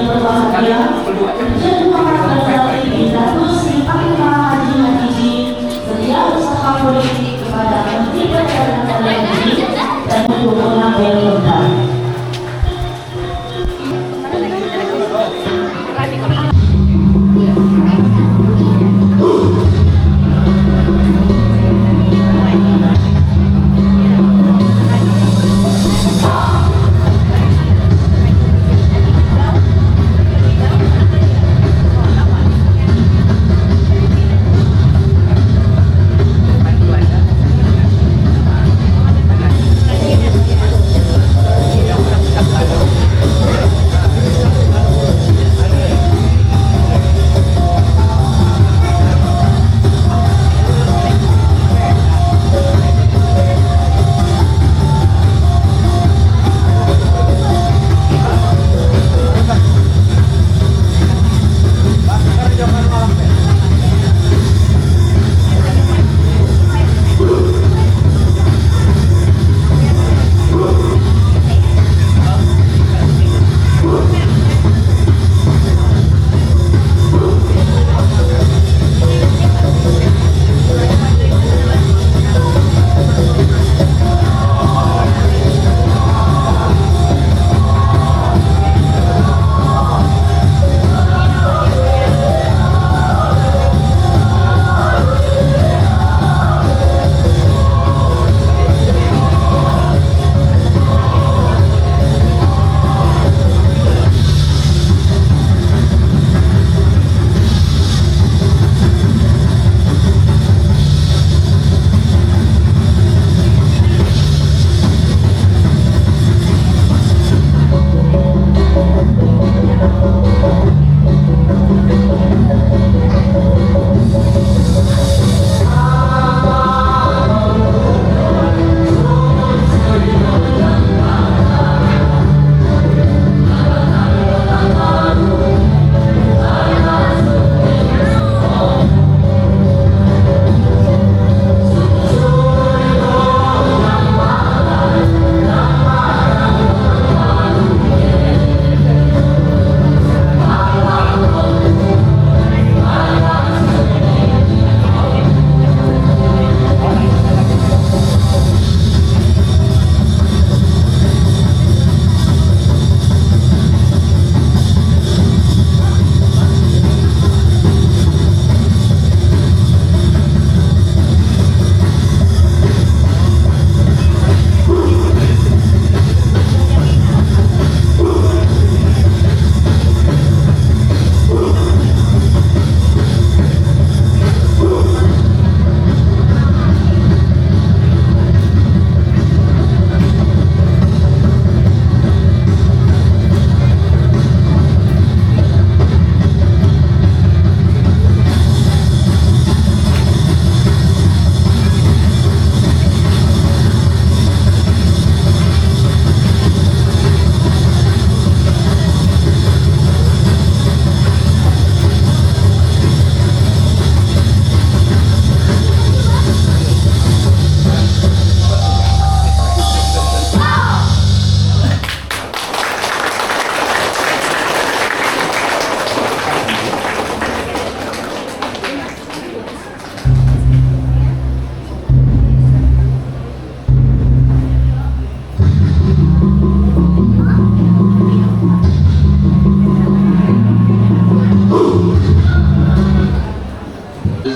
yang berbahagia, kedua Jenderal Datus Sri Panglima Haji Hatiji, setia usaha politik kepada Menteri Perdagangan Dalam Negeri dan mendukung Abel Pemda.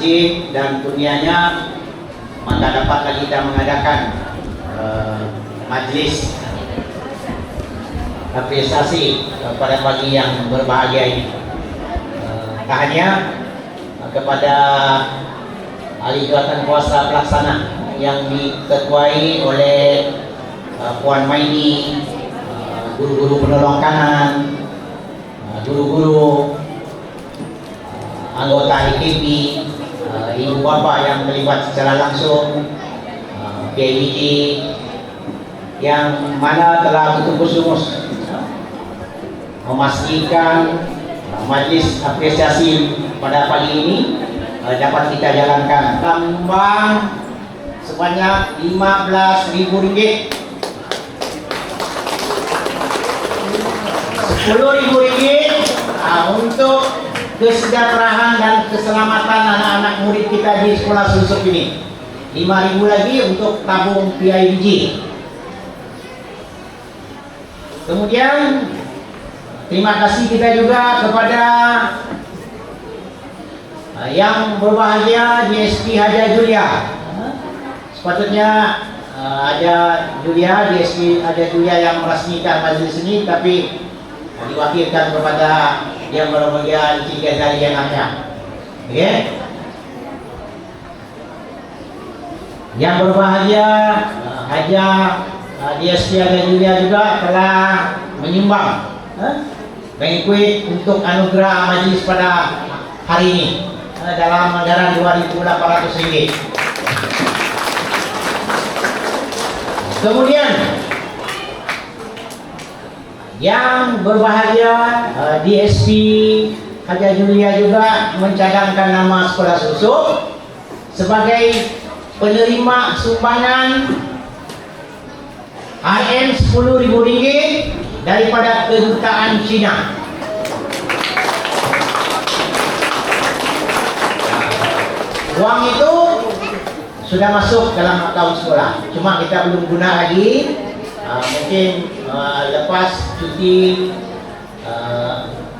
izin dan kurnianya, maka dapatlah kita mengadakan majlis apresiasi pada pagi yang berbahagia ini. Tak hanya kepada ahli jawatan kuasa pelaksana yang diketuai oleh Puan Maini, guru-guru penolong kanan, guru-guru, anggota IKP, ibu bapa yang terlibat secara langsung, PIBG yang mana telah betul-betul memastikan majlis apresiasi pada pagi ini dapat kita jalankan. Tambah sebanyak Rp15.000, Rp10.000 Untuk kesejahteraan dan keselamatan anak-anak murid kita di sekolah Susuk ini, 5.000 lagi untuk tabung PIBG. Kemudian terima kasih kita juga kepada yang berbahagia DSP Haja Julia. Sepatutnya ada Julia, DSP Haja Julia yang meresmikan majlis ini, tapi diwakilkan kepada yang berbahagia Encik Ghazali yang ada. Oke? Yang berbahagia Haja DSP Haja Julia juga telah menyumbang banquet untuk anugerah majlis pada hari ini dalam anggaran Rp2.800. Kemudian yang berbahagia DSP Haja Julia juga mencadangkan nama sekolah Susuk sebagai penerima sumbangan RM Rp10.000 daripada kedutaan Cina. Uang itu sudah masuk dalam akaun sekolah, cuma kita belum guna lagi. Mungkin lepas cuti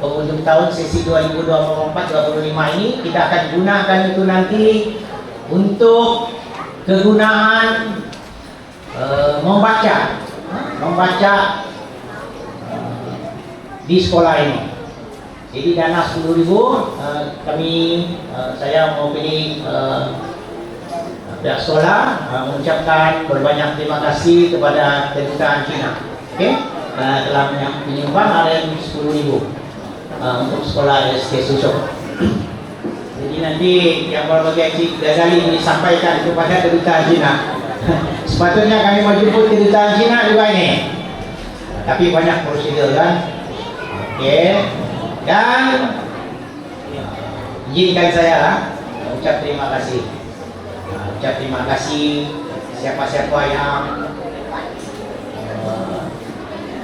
penghujung tahun sesi 2024-2025 ini kita akan gunakan itu nanti untuk kegunaan membaca di sekolah ini. Jadi dana 10.000 saya mau pilih pihak sekolah mengucapkan berbanyak terima kasih kepada kedutaan Cina, telah menyumbang RM 10.000 untuk sekolah SK Susuk. Jadi nanti yang berbagai Encik Ghazali disampaikan kepada kedutaan Cina. Sepatutnya kami mau jemput kedutaan Cina juga ini, tapi banyak prosedur kan. Dan izinkan saya ucap terima kasih. Ucap terima kasih siapa-siapa yang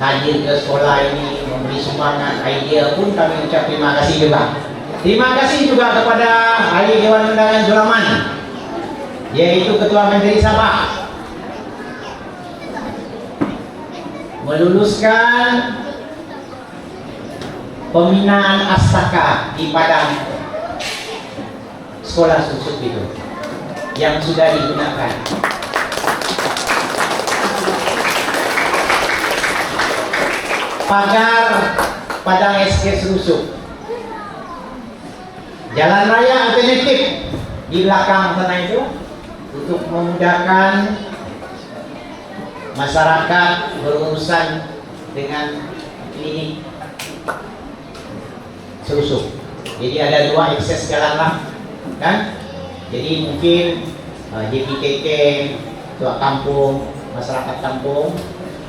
hadir ke sekolah ini memberi sumbangan idea pun kami ucap terima kasih juga. Terima kasih juga kepada Ahli Dewan Undangan Sulaman, yaitu Ketua Menteri Sabah, meluluskan pembinaan Astaka di Padang sekolah Susuk itu yang sudah digunakan. Pagar Padang SK Susuk, jalan raya alternatif di belakang sana itu untuk memudahkan masyarakat berurusan dengan klinik Susuk. Jadi ada 2 akses jalan lah, kan? Jadi mungkin JPKK, ketua kampung, masyarakat kampung,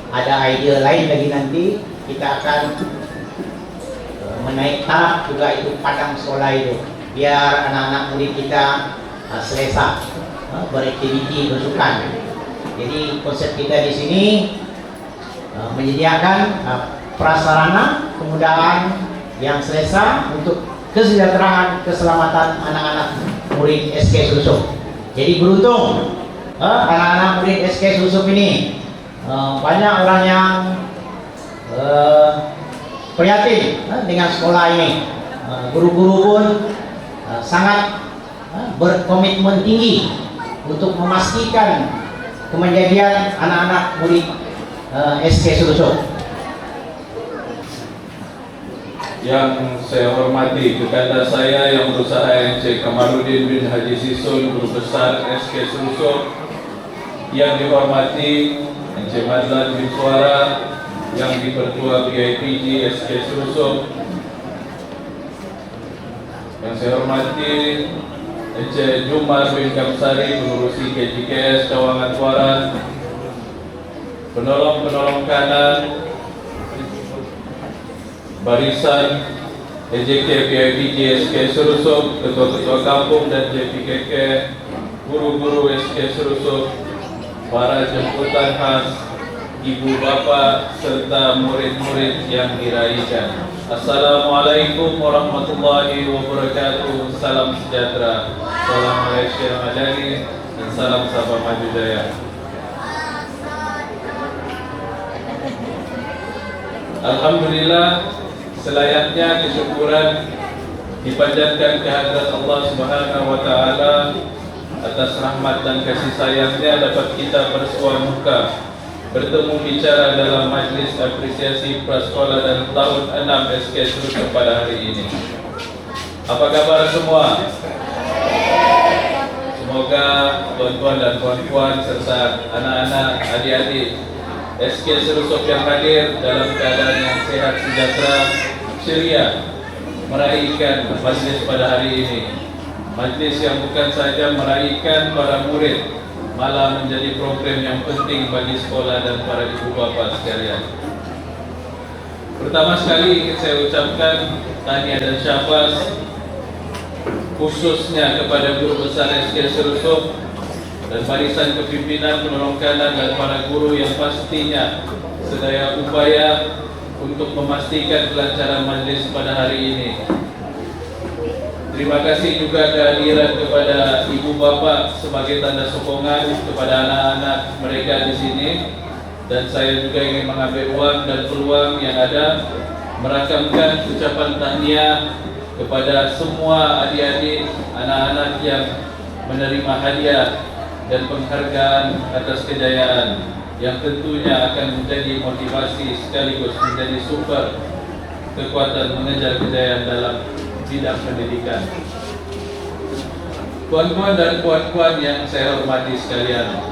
ada ide lain lagi nanti kita akan menaik taraf juga itu padang sekolah itu, biar anak-anak murid kita selesa beraktiviti bersukan. Jadi konsep kita di sini menyediakan prasarana kemudahan yang selesa untuk kesejahteraan keselamatan anak-anak murid SK Susuk. Jadi beruntung anak-anak murid SK Susuk ini banyak orang yang prihatin dengan sekolah ini. Guru-guru pun sangat berkomitmen tinggi untuk memastikan kemandirian anak-anak murid SK Susuk. Yang saya hormati kepada saya yang berusaha Encik Kamarudin bin Haji Sisun, Guru Besar SK Susuk. Yang dihormati Encik Madlan bin Suara yang Dipertua PIPG SK Susuk. Yang saya hormati Encik Jumar bin Kamsari, pengurusi KJKS Cawangan Kuaran. Penolong-penolong kanan barisan EJK PIPG SK Susuk, ketua-ketua kampung dan JPKK, guru-guru SK Susuk, para jemputan khas, ibu bapa serta murid-murid yang diraihkan. Assalamualaikum warahmatullahi wabarakatuh. Salam sejahtera, salam Malaysia Madani, dan salam Sabah Maju Jaya. Alhamdulillah, selayaknya kesyukuran dipanjatkan kehadirat Allah Subhanahu wa taala atas rahmat dan kasih sayangnya dapat kita bersua muka bertemu bicara dalam majlis apresiasi prasekolah dan tahun 6 SK Seruso pada hari ini. Apa kabar semua? Semoga tuan-tuan dan puan-puan serta anak-anak, adik-adik SK Seruso yang hadir dalam keadaan yang sehat, sejahtera, ceria meraihkan majlis pada hari ini. Majlis yang bukan saja meraihkan para murid, malah menjadi program yang penting bagi sekolah dan para ibu bapa sekalian. Pertama sekali ingin saya ucapkan tahniah dan syabas khususnya kepada guru besar SK Seruso dan barisan kepimpinan, penolong kanan dan para guru yang pastinya sedaya upaya untuk memastikan kelancaran majlis pada hari ini. Terima kasih juga kehadiran kepada ibu bapa sebagai tanda sokongan kepada anak-anak mereka di sini, dan saya juga ingin mengambil ruang dan peluang yang ada merakamkan ucapan tahniah kepada semua adik-adik anak-anak yang menerima hadiah dan penghargaan atas kejayaan yang tentunya akan menjadi motivasi sekaligus menjadi sumber kekuatan mengejar kejayaan dalam bidang pendidikan. Tuan-tuan dan puan-puan yang saya hormati sekalian,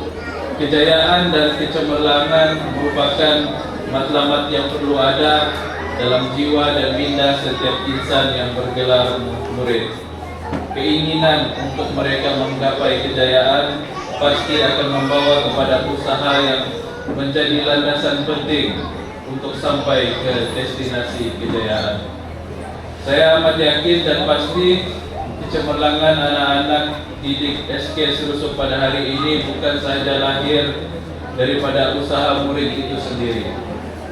kejayaan dan kecemerlangan merupakan matlamat yang perlu ada dalam jiwa dan minda setiap insan yang bergelar murid. Keinginan untuk mereka menggapai kejayaan pasti akan membawa kepada usaha yang menjadi landasan penting untuk sampai ke destinasi kejayaan. Saya amat yakin dan pasti kecemerlangan anak-anak didik SK Seruso pada hari ini bukan saja lahir daripada usaha murid itu sendiri,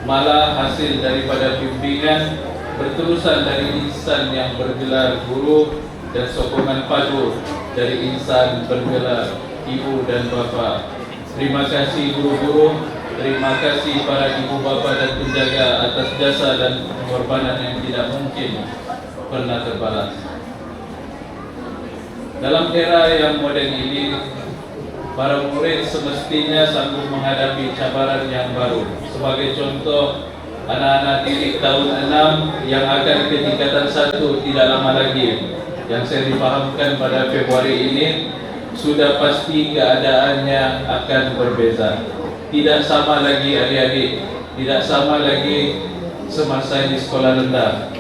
malah hasil daripada bimbingan berterusan dari insan yang bergelar guru dan sokongan padu dari insan bergelar ibu dan bapa. Terima kasih guru-guru, terima kasih para ibu bapa dan penjaga atas jasa dan pengorbanan yang tidak mungkin pernah terbalas. Dalam era yang moden ini, para murid semestinya sanggup menghadapi cabaran yang baru. Sebagai contoh, anak-anak didik tahun 6 yang akan ke tingkatan 1 tidak lama lagi, yang saya dipahamkan pada Februari ini, sudah pasti keadaannya akan berbeza. Tidak sama lagi adik-adik, tidak sama lagi semasa di sekolah rendah.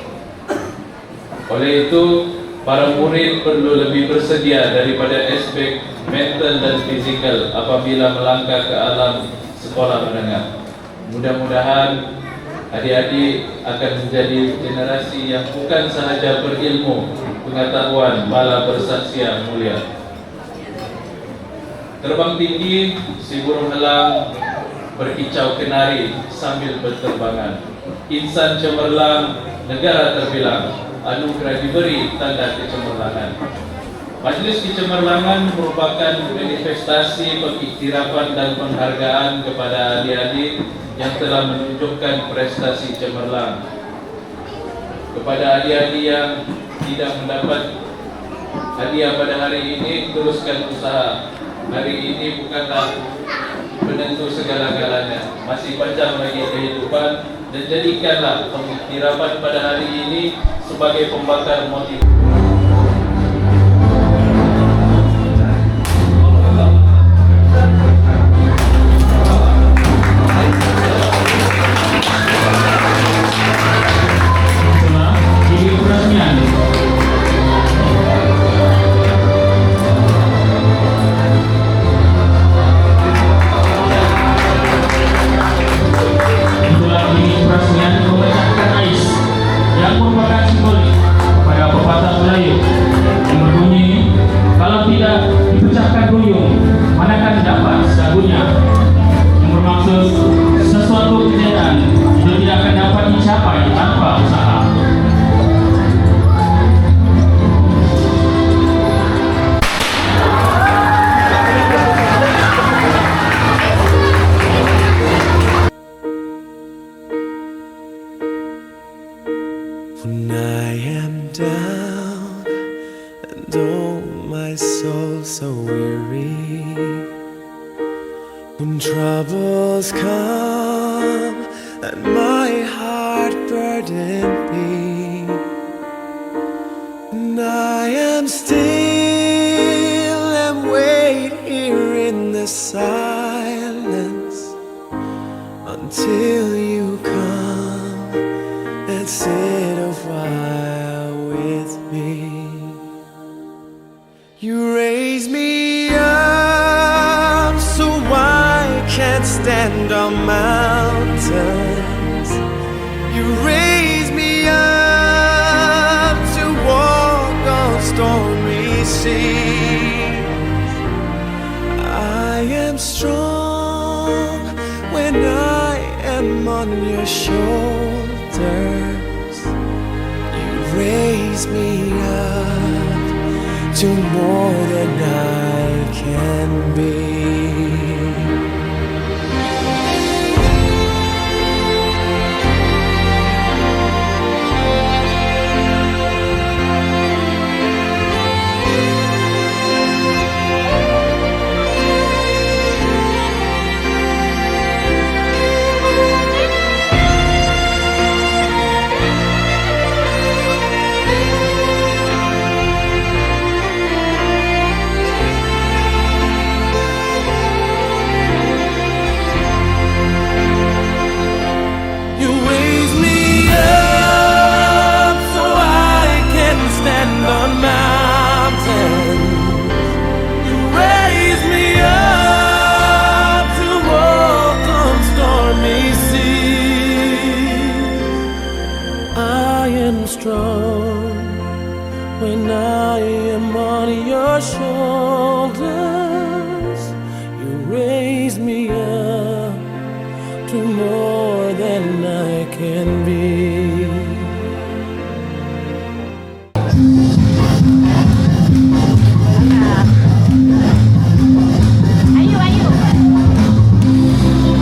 Oleh itu, para murid perlu lebih bersedia daripada aspek mental dan fizikal apabila melangkah ke alam sekolah menengah. Mudah-mudahan adik-adik akan menjadi generasi yang bukan sahaja berilmu, pengetahuan, malah bersaksia mulia. Terbang tinggi, si burung elang berkicau kenari sambil berterbangan. Insan cemerlang, negara terbilang, anugerah diberi tanda kecemerlangan. Majlis kecemerlangan merupakan manifestasi pengiktirafan dan penghargaan kepada adik-adik yang telah menunjukkan prestasi cemerlang. Kepada adik-adik yang tidak mendapat hadiah pada hari ini, teruskan usaha. Hari ini bukanlah penentu segala-galanya, masih panjang lagi kehidupan, dan jadikanlah pengiktirafan pada hari ini sebagai pembakar motivasi. Dipecahkan duyung, manakah dapat sagunya, yang bermaksud sebuah kejayaan itu tidak akan dapat dicapai tanpa usaha. When I am down and oh my soul so weary, when troubles come and my heart burden me, and I am still and wait here in the silence until you come and sit a while with me. You raise me up so I can't stand on mountains. You raise me up to walk on stormy seas. I am strong when I am on your shoulders. You raise me up to more than I can be. Strong when I am on your shoulders. You raise me up to more than I can be.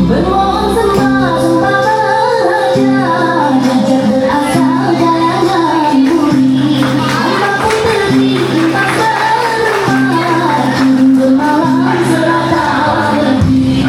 Bermohon sembah beraja, belajar berasal jalan yang buri. Apapun terjadi tak berubah, turun bermalam serata berhenti.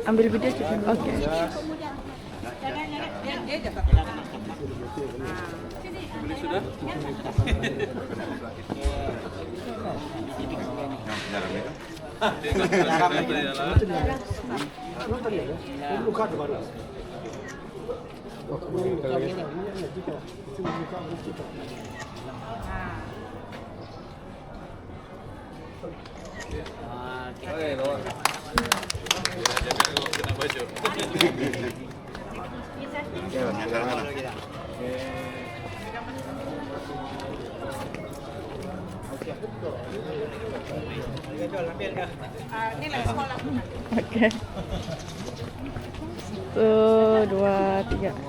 ambil video juga. Oke. Oke. 1, 2, 3. 1,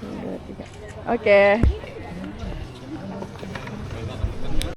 2, 3. Oke.